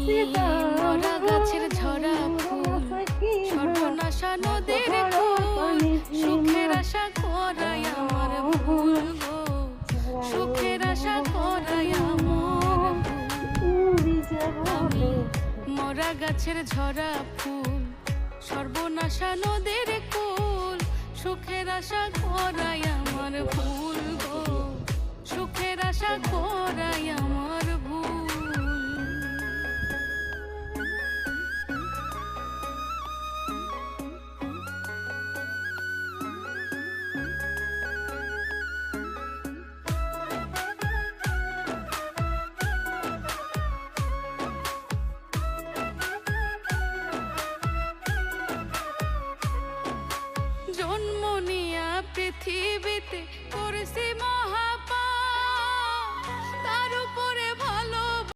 মরা গাছের ঝরা ফুল, সর্বনাশা নদীর কুল, সুখের আশা করাই আমার ভুল গো, সুখের আশা করাই আমার ভুল। আমি মরা গাছের ঝরা ফুল, সর্বনাশা নদীর কুল, সুখের আশা করাই আমার ভুল গো, সুখের আশা করাই আমার